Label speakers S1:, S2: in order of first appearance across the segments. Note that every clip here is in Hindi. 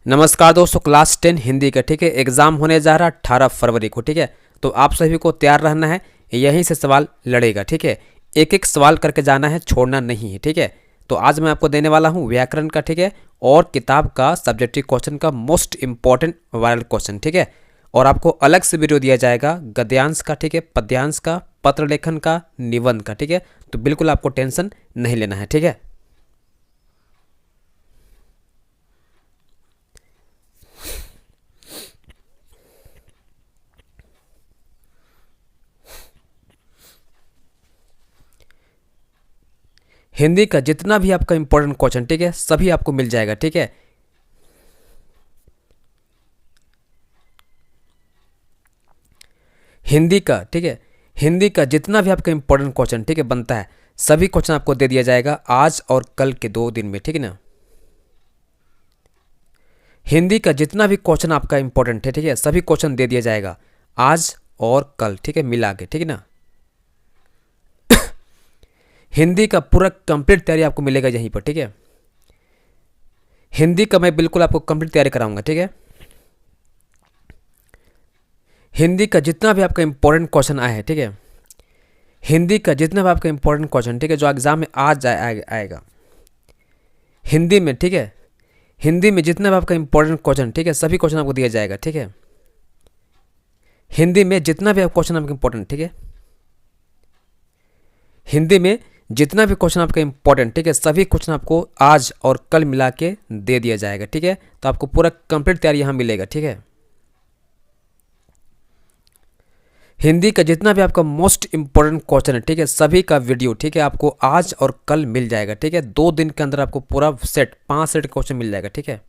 S1: नमस्कार दोस्तों, क्लास 10 हिंदी का ठीक है एग्जाम होने जा रहा 18 फरवरी को। ठीक है, तो आप सभी को तैयार रहना है। यहीं से सवाल लड़ेगा। ठीक है, एक एक सवाल करके जाना है, छोड़ना नहीं है। ठीक है, तो आज मैं आपको देने वाला हूं व्याकरण का, ठीक है, और किताब का सब्जेक्टिव क्वेश्चन का मोस्ट इंपॉर्टेंट वायरल क्वेश्चन। ठीक है, और आपको अलग से वीडियो दिया जाएगा गद्यांश का, ठीक है, पद्यांश का, पत्र लेखन का, निबंध का। ठीक है, तो बिल्कुल आपको टेंशन नहीं लेना है। ठीक है, हिंदी का जितना भी आपका इंपॉर्टेंट क्वेश्चन, ठीक है, सभी आपको मिल जाएगा। ठीक है, हिंदी का, ठीक है, हिंदी का जितना भी आपका इंपॉर्टेंट क्वेश्चन, ठीक है, बनता है, सभी क्वेश्चन आपको दे दिया जाएगा आज और कल के 2 दिन में। ठीक है ना, हिंदी का जितना भी क्वेश्चन आपका इंपॉर्टेंट है, ठीक है, सभी क्वेश्चन दे दिया जाएगा आज और कल, ठीक है, मिला के। ठीक है ना, हिंदी का पूरा कंप्लीट तैयारी आपको मिलेगा यहीं पर। ठीक है, हिंदी का मैं बिल्कुल आपको कंप्लीट तैयारी कराऊंगा। ठीक है, हिंदी का जितना भी आपका इंपॉर्टेंट क्वेश्चन आया है, ठीक है, हिंदी का जितना भी आपका इंपॉर्टेंट क्वेश्चन, ठीक है, जो एग्जाम में आज आएगा हिंदी में। ठीक है, हिंदी में जितना भी आपका इंपॉर्टेंट क्वेश्चन, ठीक है, सभी क्वेश्चन आपको दिया जाएगा। ठीक है, हिंदी में जितना भी क्वेश्चन आपका इंपॉर्टेंट, ठीक है, हिंदी में जितना भी क्वेश्चन आपका इंपॉर्टेंट, ठीक है, सभी क्वेश्चन आपको आज और कल मिला के दे दिया जाएगा। ठीक है, तो आपको पूरा कंप्लीट तैयारी यहाँ मिलेगा। ठीक है, हिंदी का जितना भी आपका मोस्ट इंपॉर्टेंट क्वेश्चन है, ठीक है, सभी का वीडियो, ठीक है, आपको आज और कल मिल जाएगा। ठीक है, 2 दिन के अंदर आपको पूरा सेट 5 सेट क्वेश्चन मिल जाएगा। ठीक है,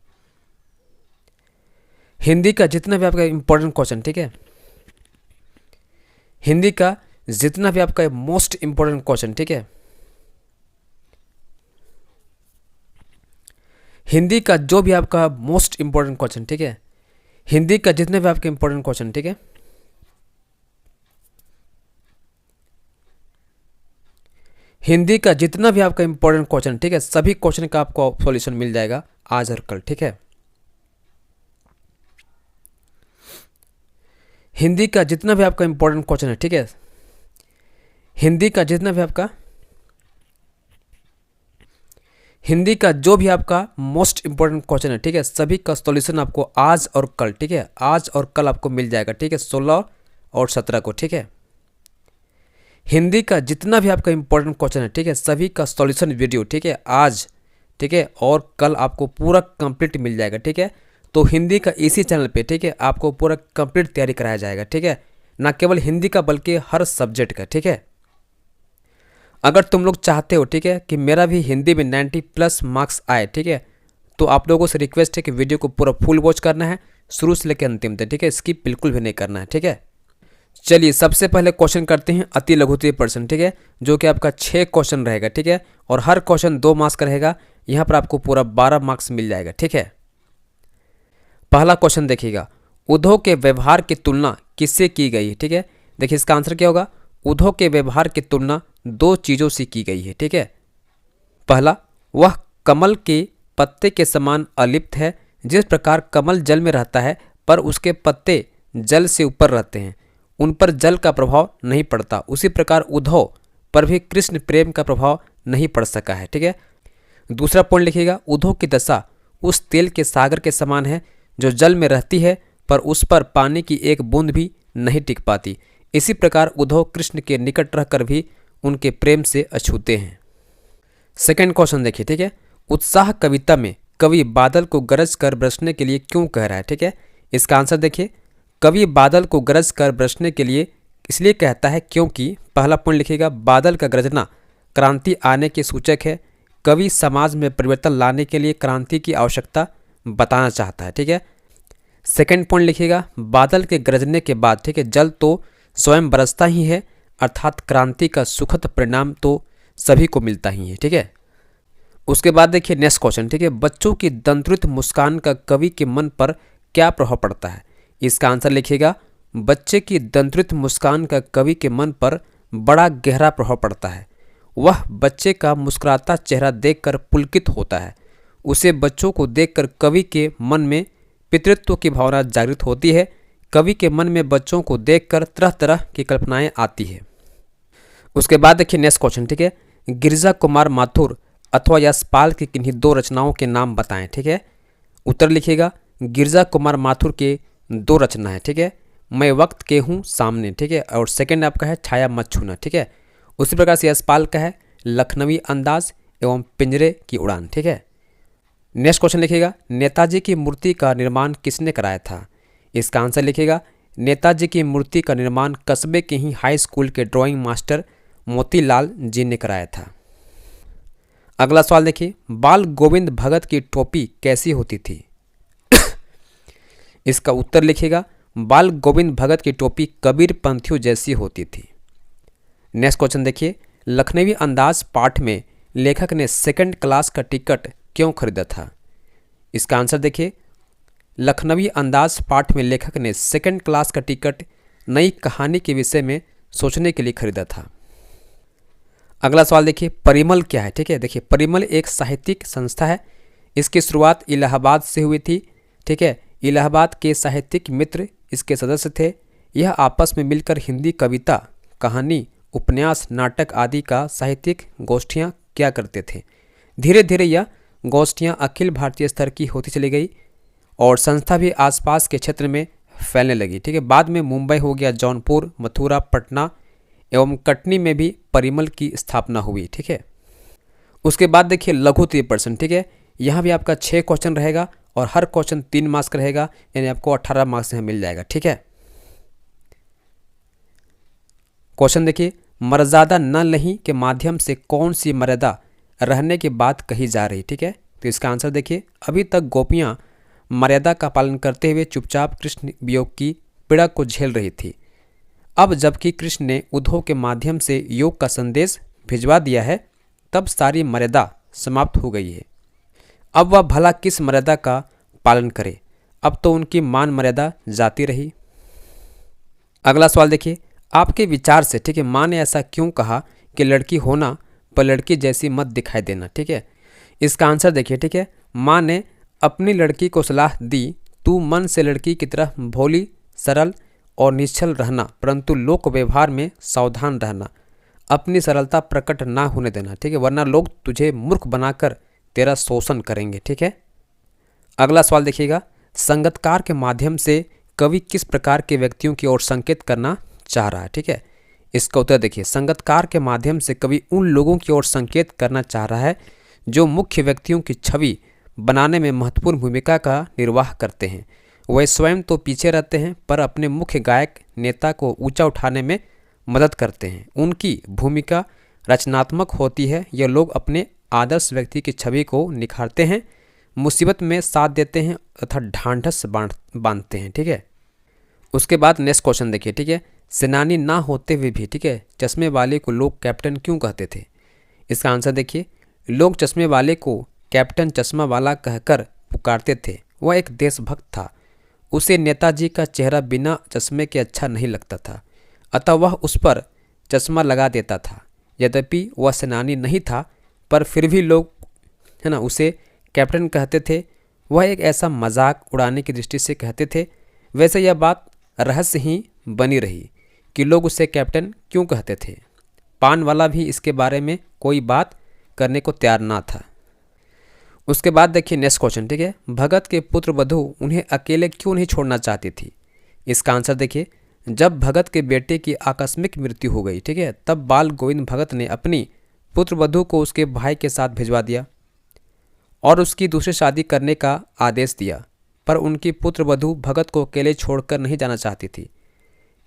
S1: हिंदी का जितना भी आपका इंपॉर्टेंट क्वेश्चन, ठीक है, हिंदी का जितना भी आपका मोस्ट इंपॉर्टेंट क्वेश्चन, ठीक है, हिंदी का जो भी आपका मोस्ट इंपॉर्टेंट क्वेश्चन, ठीक है, हिंदी का जितने भी आपके इंपॉर्टेंट क्वेश्चन, ठीक है, हिंदी का जितना भी आपका इंपॉर्टेंट क्वेश्चन, ठीक है, सभी क्वेश्चन का आपको सॉल्यूशन मिल जाएगा आज और कल। ठीक है, हिंदी का जितना भी आपका इंपॉर्टेंट क्वेश्चन है, ठीक है, हिंदी का जितना भी आपका हिंदी का जो भी आपका मोस्ट इंपॉर्टेंट क्वेश्चन है, ठीक है, सभी का सॉल्यूशन आपको आज और कल, ठीक है, आज और कल आपको मिल जाएगा। ठीक है, 16 और 17 को। ठीक है, हिंदी का जितना भी आपका इंपॉर्टेंट क्वेश्चन है, ठीक है, सभी का सॉल्यूशन वीडियो, ठीक है, आज, ठीक है, और कल आपको पूरा कंप्लीट मिल जाएगा। ठीक है, तो हिंदी का इसी चैनल पे, ठीक है, आपको पूरा कंप्लीट तैयारी कराया जाएगा। ठीक है, ना केवल हिंदी का बल्कि हर सब्जेक्ट का। ठीक है, अगर तुम लोग चाहते हो, ठीक है, कि मेरा भी हिंदी में 90+ मार्क्स आए, ठीक है, तो आप लोगों से रिक्वेस्ट है कि वीडियो को पूरा फुल वॉच करना है शुरू से लेकर अंतिम तक। ठीक है, स्किप बिल्कुल भी नहीं करना है। ठीक है, चलिए सबसे पहले क्वेश्चन करते हैं अति लघुत्तरीय प्रश्न, ठीक है, जो कि आपका 6 क्वेश्चन रहेगा। ठीक है, और हर क्वेश्चन 2 मार्क्स का रहेगा। यहाँ पर आपको पूरा 12 मार्क्स मिल जाएगा। ठीक है, पहला क्वेश्चन देखिएगा, उद्धव के व्यवहार की तुलना किससे की गई है? ठीक है, देखिए इसका आंसर क्या होगा। उद्धव के व्यवहार की तुलना 2 चीज़ों से की गई है। ठीक है, पहला, वह कमल के पत्ते के समान अलिप्त है। जिस प्रकार कमल जल में रहता है पर उसके पत्ते जल से ऊपर रहते हैं, उन पर जल का प्रभाव नहीं पड़ता, उसी प्रकार उद्धव पर भी कृष्ण प्रेम का प्रभाव नहीं पड़ सका है। ठीक है, दूसरा पॉइंट लिखिएगा, उद्धव की दशा उस तेल के सागर के समान है जो जल में रहती है पर उस पर पानी की एक बूंद भी नहीं टिक पाती। इसी प्रकार उद्धव कृष्ण के निकट रहकर भी उनके प्रेम से अछूते हैं। सेकंड क्वेश्चन देखिए, ठीक है, उत्साह कविता में कवि बादल को गरज कर बरसने के लिए क्यों कह रहा है? ठीक है, इसका आंसर देखिए, कवि बादल को गरज कर बरसने के लिए इसलिए कहता है क्योंकि, पहला पॉइंट लिखिएगा, बादल का गरजना क्रांति आने के सूचक है। कवि समाज में परिवर्तन लाने के लिए क्रांति की आवश्यकता बताना चाहता है। ठीक है, सेकंड पॉइंट लिखिएगा, बादल के गरजने के बाद, ठीक है, जल तो स्वयं बरसता ही है, अर्थात क्रांति का सुखद परिणाम तो सभी को मिलता ही है। ठीक है, उसके बाद देखिए नेक्स्ट क्वेश्चन, ठीक है, बच्चों की दंत्रुत मुस्कान का कवि के मन पर क्या प्रभाव पड़ता है? इसका आंसर लिखिएगा, बच्चे की दंत्रुत मुस्कान का कवि के मन पर बड़ा गहरा प्रभाव पड़ता है। वह बच्चे का मुस्कुराता चेहरा देखकर पुलकित होता है। उसे बच्चों को देखकर कवि के मन में पितृत्व की भावना जागृत होती है। कवि के मन में बच्चों को देखकर तरह तरह की कल्पनाएं आती है। उसके बाद देखिए नेक्स्ट क्वेश्चन, ठीक है। गिरिजा कुमार माथुर अथवा यशपाल की किन्हीं दो रचनाओं के नाम बताएं, ठीक है। उत्तर लिखिएगा। गिरिजा कुमार माथुर के दो रचना है, ठीक है। मैं वक्त के हूँ सामने, ठीक है, और सेकंड आपका है छाया मत छूना, ठीक है। उसी प्रकार से यशपाल का है लखनवी अंदाज एवं पिंजरे की उड़ान, ठीक है। नेक्स्ट क्वेश्चन लिखिएगा। नेताजी की मूर्ति का निर्माण किसने कराया था? इसका आंसर लिखिएगा। नेताजी की मूर्ति का निर्माण कस्बे के ही हाई स्कूल के ड्राइंग मास्टर मोतीलाल जी ने कराया था। अगला सवाल देखिए। बाल गोविंद भगत की टोपी कैसी होती थी? इसका उत्तर लिखिएगा। बाल गोविंद भगत की टोपी कबीर पंथियों जैसी होती थी। नेक्स्ट क्वेश्चन देखिए। लखनवी अंदाज पाठ में लेखक ने सेकंड क्लास का टिकट क्यों खरीदा था? इसका आंसर देखिए। लखनवी अंदाज पाठ में लेखक ने सेकंड क्लास का टिकट नई कहानी के विषय में सोचने के लिए खरीदा था। अगला सवाल देखिए। परिमल क्या है? ठीक है, देखिए परिमल एक साहित्यिक संस्था है। इसकी शुरुआत इलाहाबाद से हुई थी, ठीक है। इलाहाबाद के साहित्यिक मित्र इसके सदस्य थे। यह आपस में मिलकर हिंदी कविता, कहानी, उपन्यास, नाटक आदि का साहित्यिक गोष्ठियाँ किया करते थे। धीरे धीरे यह गोष्ठियाँ अखिल भारतीय स्तर की होती चली गई और संस्था भी आसपास के क्षेत्र में फैलने लगी, ठीक है। बाद में मुंबई हो गया, जौनपुर, मथुरा, पटना एवं कटनी में भी परिमल की स्थापना हुई, ठीक है। उसके बाद देखिए लघु 3%, ठीक है। यहाँ भी आपका 6 क्वेश्चन रहेगा और हर क्वेश्चन 3 मार्क्स का रहेगा, यानी आपको 18 मार्क्स यहाँ मिल जाएगा, ठीक है। क्वेश्चन देखिए। मर्यादा न लही के माध्यम से कौन सी मर्यादा रहने की बात कही जा रही, ठीक है। तो इसका आंसर देखिए। अभी तक गोपियाँ मर्यादा का पालन करते हुए चुपचाप कृष्ण वियोग की पीड़ा को झेल रही थी। अब जबकि कृष्ण ने उद्धव के माध्यम से योग का संदेश भिजवा दिया है, तब सारी मर्यादा समाप्त हो गई है। अब वह भला किस मर्यादा का पालन करे? अब तो उनकी मान मर्यादा जाती रही। अगला सवाल देखिए। आपके विचार से, ठीक है, माँ ने ऐसा क्यों कहा कि लड़की होना पर लड़की जैसी मत दिखाई देना, ठीक है। इसका आंसर देखिए, ठीक है। माँ ने अपनी लड़की को सलाह दी, तू मन से लड़की की तरह भोली, सरल और निश्चल रहना, परंतु लोक व्यवहार में सावधान रहना, अपनी सरलता प्रकट ना होने देना, ठीक है, वरना लोग तुझे मूर्ख बनाकर तेरा शोषण करेंगे, ठीक है। अगला सवाल देखिएगा। संगतकार के माध्यम से कवि किस प्रकार के व्यक्तियों की ओर संकेत करना चाह रहा है, ठीक है। इसका उत्तर देखिए। संगतकार के माध्यम से कवि उन लोगों की ओर संकेत करना चाह रहा है जो मुख्य व्यक्तियों की छवि बनाने में महत्वपूर्ण भूमिका का निर्वाह करते हैं। वह स्वयं तो पीछे रहते हैं पर अपने मुख्य गायक नेता को ऊंचा उठाने में मदद करते हैं। उनकी भूमिका रचनात्मक होती है। यह लोग अपने आदर्श व्यक्ति की छवि को निखारते हैं, मुसीबत में साथ देते हैं तथा ढांढस बांधते हैं, ठीक है। उसके बाद नेक्स्ट क्वेश्चन देखिए, ठीक है। सेनानी ना होते हुए भी, ठीक है, चश्मे वाले को लोग कैप्टन क्यों कहते थे? इसका आंसर देखिए। लोग चश्मे वाले को कैप्टन चश्मा वाला कहकर पुकारते थे। वह एक देशभक्त था। उसे नेताजी का चेहरा बिना चश्मे के अच्छा नहीं लगता था, अतः वह उस पर चश्मा लगा देता था। यद्यपि वह सेनानी नहीं था, पर फिर भी लोग, है ना, उसे कैप्टन कहते थे। वह एक ऐसा मजाक उड़ाने की दृष्टि से कहते थे। वैसे यह बात रहस्य ही बनी रही कि लोग उसे कैप्टन क्यों कहते थे। पान वाला भी इसके बारे में कोई बात करने को तैयार ना था। उसके बाद देखिए नेक्स्ट क्वेश्चन, ठीक है। भगत के पुत्र वधू उन्हें अकेले क्यों नहीं छोड़ना चाहती थी? इसका आंसर देखिए। जब भगत के बेटे की आकस्मिक मृत्यु हो गई, ठीक है, तब बाल गोविंद भगत ने अपनी पुत्र वधू को उसके भाई के साथ भिजवा दिया और उसकी दूसरी शादी करने का आदेश दिया। पर उनकी पुत्र वधू भगत को अकेले छोड़कर नहीं जाना चाहती थी।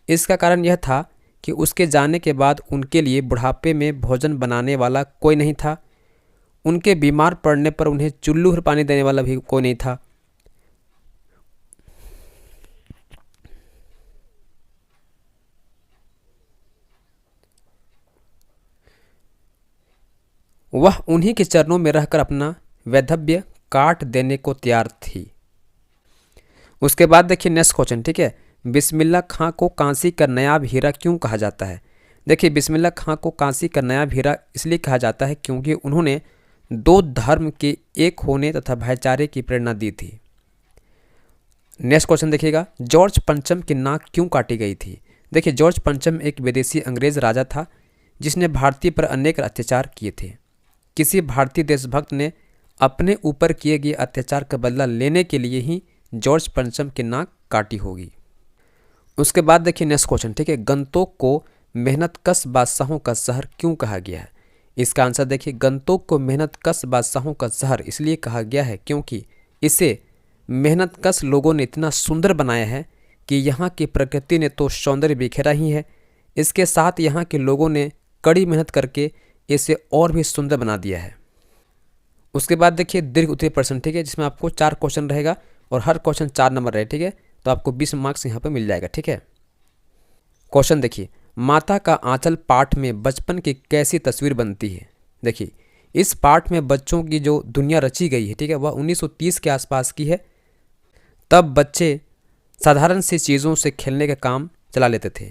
S1: इसका कारण यह था कि उसके जाने के बाद उनके लिए बुढ़ापे में भोजन बनाने वाला कोई नहीं था। उनके बीमार पड़ने पर उन्हें चुल्लू और पानी देने वाला भी कोई नहीं था। वह उन्हीं के चरणों में रहकर अपना वैधव्य काट देने को तैयार थी। उसके बाद देखिए नेक्स्ट क्वेश्चन, ठीक है। बिस्मिल्लाह खां को कांसी का नायाब हीरा क्यों कहा जाता है? देखिए बिस्मिल्लाह खां को कांसी का नायाब हीरा इसलिए कहा जाता है क्योंकि उन्होंने दो धर्म के एक होने तथा भाईचारे की प्रेरणा दी थी। नेक्स्ट क्वेश्चन देखिएगा, जॉर्ज पंचम की नाक क्यों काटी गई थी? देखिए, जॉर्ज पंचम एक विदेशी अंग्रेज राजा था जिसने भारतीय पर अनेक अत्याचार किए थे। किसी भारतीय देशभक्त ने अपने ऊपर किए गए अत्याचार का बदला लेने के लिए ही जॉर्ज पंचम की नाक काटी होगी। उसके बाद देखिए नेक्स्ट क्वेश्चन, ठीक है, गंतोक को मेहनतकश बादशाहों का शहर क्यों कहा गया है? इसका आंसर देखिए, गंतोक को मेहनतकश बादशाहों का शहर इसलिए कहा गया है क्योंकि इसे मेहनतकश लोगों ने इतना सुंदर बनाया है कि यहाँ की प्रकृति ने तो सौंदर्य बिखेरा ही है, इसके साथ यहाँ के लोगों ने कड़ी मेहनत करके इसे और भी सुंदर बना दिया है। उसके बाद देखिए दीर्घ उत्तरीय प्रश्न, ठीक है, जिसमें आपको 4 क्वेश्चन रहेगा और हर क्वेश्चन 4 नंबर रहे, ठीक है, तो आपको 20 मार्क्स यहाँ पर मिल जाएगा, ठीक है। क्वेश्चन देखिए, माता का आंचल पाठ में बचपन की कैसी तस्वीर बनती है? देखिए, इस पाठ में बच्चों की जो दुनिया रची गई है, ठीक है, वह 1930 के आसपास की है। तब बच्चे साधारण सी चीज़ों से खेलने का काम चला लेते थे,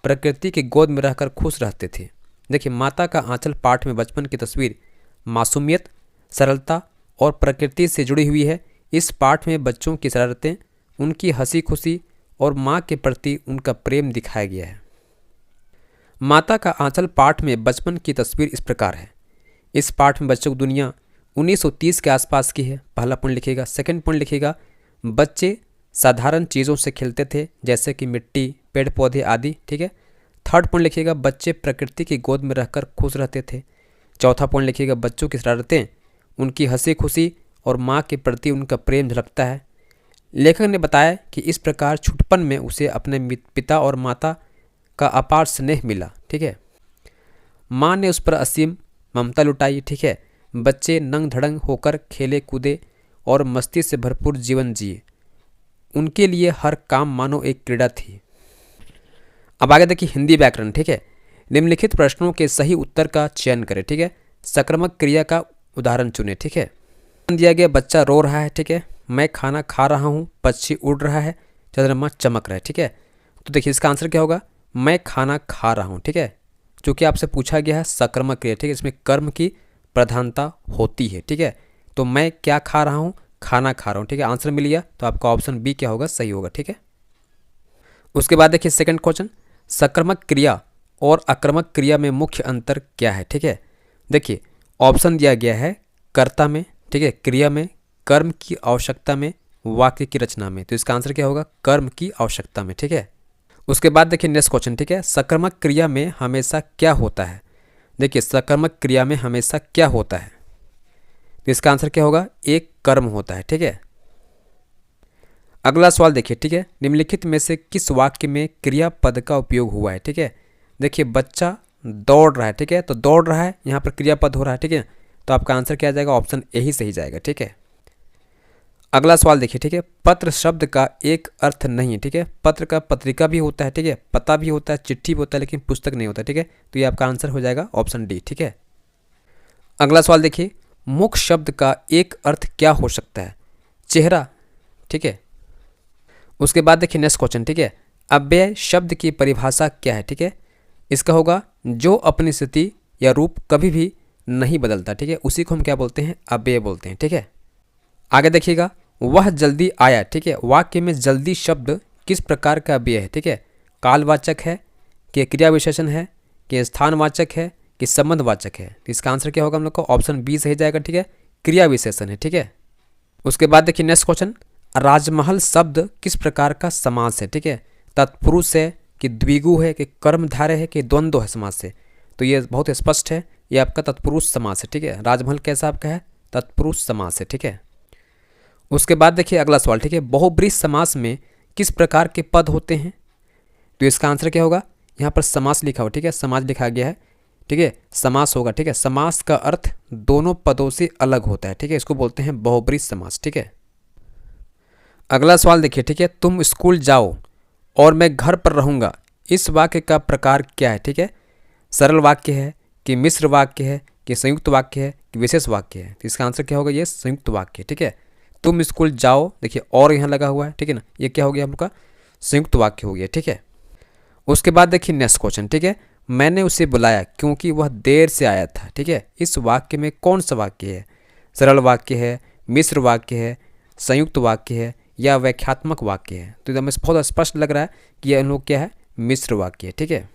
S1: प्रकृति की गोद में रहकर खुश रहते थे। देखिए, माता का आंचल पाठ में बचपन की तस्वीर मासूमियत, सरलता और प्रकृति से जुड़ी हुई है। इस पाठ में बच्चों की शरारतें, उनकी हंसी खुशी और माँ के प्रति उनका प्रेम दिखाया गया है। माता का आंचल पाठ में बचपन की तस्वीर इस प्रकार है। इस पाठ में बच्चों की दुनिया 1930 के आसपास की है, पहला पॉइंट लिखिएगा। सेकंड पॉइंट लिखिएगा, बच्चे साधारण चीज़ों से खेलते थे जैसे कि मिट्टी, पेड़ पौधे आदि, ठीक है। थर्ड पॉइंट लिखिएगा, बच्चे प्रकृति की गोद में रहकर खुश रहते थे। चौथा पॉइंट लिखिएगा, बच्चों की शरारतें, उनकी हंसी खुशी और माँ के प्रति उनका प्रेम झलकता है। लेखक ने बताया कि इस प्रकार छुटपन में उसे अपने पिता और माता का अपार स्नेह मिला, ठीक है। माँ ने उस पर असीम ममता लुटाई, ठीक है। बच्चे नंग धड़ंग होकर खेले कूदे और मस्ती से भरपूर जीवन जिए। उनके लिए हर काम मानो एक क्रीड़ा थी। अब आगे देखिए हिंदी व्याकरण, ठीक है। निम्नलिखित प्रश्नों के सही उत्तर का चयन करें, ठीक है। सकर्मक क्रिया का उदाहरण चुनें, ठीक है। दिया गया, बच्चा रो रहा है, ठीक है। मैं खाना खा रहा हूँ, पक्षी उड़ रहा है, चंद्रमा चमक रहा है, ठीक है। तो देखिए इसका आंसर क्या होगा, मैं खाना खा रहा हूँ, ठीक है। चूँकि आपसे पूछा गया है सकर्मक क्रिया, ठीक है, इसमें कर्म की प्रधानता होती है, ठीक है। तो मैं क्या खा रहा हूँ, खाना खा रहा हूँ, ठीक है। आंसर मिल गया, तो आपका ऑप्शन बी क्या होगा, सही होगा, ठीक है। उसके बाद देखिए सेकंड क्वेश्चन, सकर्मक क्रिया और आक्रमक क्रिया में मुख्य अंतर क्या है, ठीक है। देखिए ऑप्शन दिया गया है कर्ता में, ठीक है, क्रिया में, कर्म की आवश्यकता में, वाक्य की रचना में। तो इसका आंसर क्या होगा, कर्म की आवश्यकता में, ठीक है। उसके बाद देखिए नेक्स्ट क्वेश्चन, ठीक है, सकर्मक क्रिया में हमेशा क्या होता है? देखिए सकर्मक क्रिया में हमेशा क्या होता है, तो इसका आंसर क्या होगा, एक कर्म होता है, ठीक है। अगला सवाल देखिए, ठीक है, निम्नलिखित में से किस वाक्य में क्रियापद का उपयोग हुआ है, ठीक है। देखिए बच्चा दौड़ रहा है, ठीक है, तो दौड़ रहा है, यहाँ पर क्रियापद हो रहा है, ठीक है। तो आपका आंसर क्या आ जाएगा, ऑप्शन ए ही सही जाएगा, ठीक है। अगला सवाल देखिए, ठीक है, पत्र शब्द का एक अर्थ नहीं है, ठीक है। पत्र का पत्रिका भी होता है, ठीक है, पता भी होता है, चिट्ठी भी होता है, लेकिन पुस्तक नहीं होता, ठीक है। तो ये आपका आंसर हो जाएगा ऑप्शन डी, ठीक है। अगला सवाल देखिए, मुख शब्द का एक अर्थ क्या हो सकता है? चेहरा, ठीक है। उसके बाद देखिए नेक्स्ट क्वेश्चन, ठीक है, अव्यय शब्द की परिभाषा क्या है, ठीक है। इसका होगा जो अपनी स्थिति या रूप कभी भी नहीं बदलता, ठीक है, उसी को हम क्या बोलते हैं, अव्यय बोलते हैं, ठीक है। आगे देखिएगा, वह जल्दी आया, ठीक है। वाक्य में जल्दी शब्द किस प्रकार का अव्यय है, ठीक है। कालवाचक है कि क्रिया विशेषण है कि स्थानवाचक है कि संबंधवाचक है? तो इसका आंसर क्या होगा हम लोग को, ऑप्शन बी सही जाएगा, ठीक है, क्रिया विशेषण है, ठीक है। उसके बाद देखिए नेक्स्ट क्वेश्चन, राजमहल शब्द किस प्रकार का समास है, ठीक है। तत्पुरुष है कि द्विगु है कि कर्मधारय है कि द्वंद्व है समास से? तो ये बहुत स्पष्ट है, ये आपका तत्पुरुष समास है, ठीक है। राजमहल कैसा आपका है, तत्पुरुष समास है, ठीक है। उसके बाद देखिए अगला सवाल, ठीक है, बहुब्रीहि समास में किस प्रकार के पद होते हैं? तो इसका आंसर क्या होगा, यहाँ पर समास लिखा हो, ठीक है, समाज लिखा गया है, ठीक है, समास होगा, ठीक है। समास का अर्थ दोनों पदों से अलग होता है, ठीक है, इसको बोलते हैं बहुब्रीहि समास, ठीक है। अगला सवाल देखिए, ठीक है, तुम स्कूल जाओ और मैं घर पर रहूँगा, इस वाक्य का प्रकार क्या है, ठीक है। सरल वाक्य है कि मिश्र वाक्य है कि संयुक्त वाक्य है कि विशेष वाक्य है? तो इसका आंसर क्या होगा, ये संयुक्त वाक्य, ठीक है। तुम स्कूल जाओ, देखिए और यहाँ लगा हुआ है, ठीक है ना, ये क्या हो गया हम लोग का, संयुक्त वाक्य हो गया, ठीक है। उसके बाद देखिए नेक्स्ट क्वेश्चन, ठीक है, मैंने उसे बुलाया क्योंकि वह देर से आया था। ठीक है, इस वाक्य में कौन सा वाक्य है? सरल वाक्य है, मिश्र वाक्य है, संयुक्त वाक्य है या व्याख्यात्मक वाक्य है? तो एकदम बहुत स्पष्ट लग रहा है कि यह लोग क्या है, मिश्र वाक्य है। ठीक है,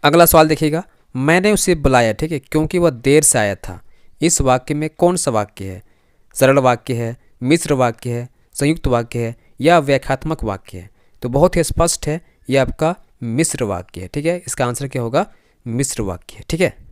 S1: अगला सवाल देखिएगा, मैंने उसे बुलाया, ठीक है, क्योंकि वह देर से आया था। इस वाक्य में कौन सा वाक्य है? सरल वाक्य है, मिश्र वाक्य है, संयुक्त वाक्य है या व्याख्यात्मक वाक्य है? तो बहुत ही स्पष्ट है, यह आपका मिश्र वाक्य है। ठीक है, इसका आंसर क्या होगा? मिश्र वाक्य है। ठीक है।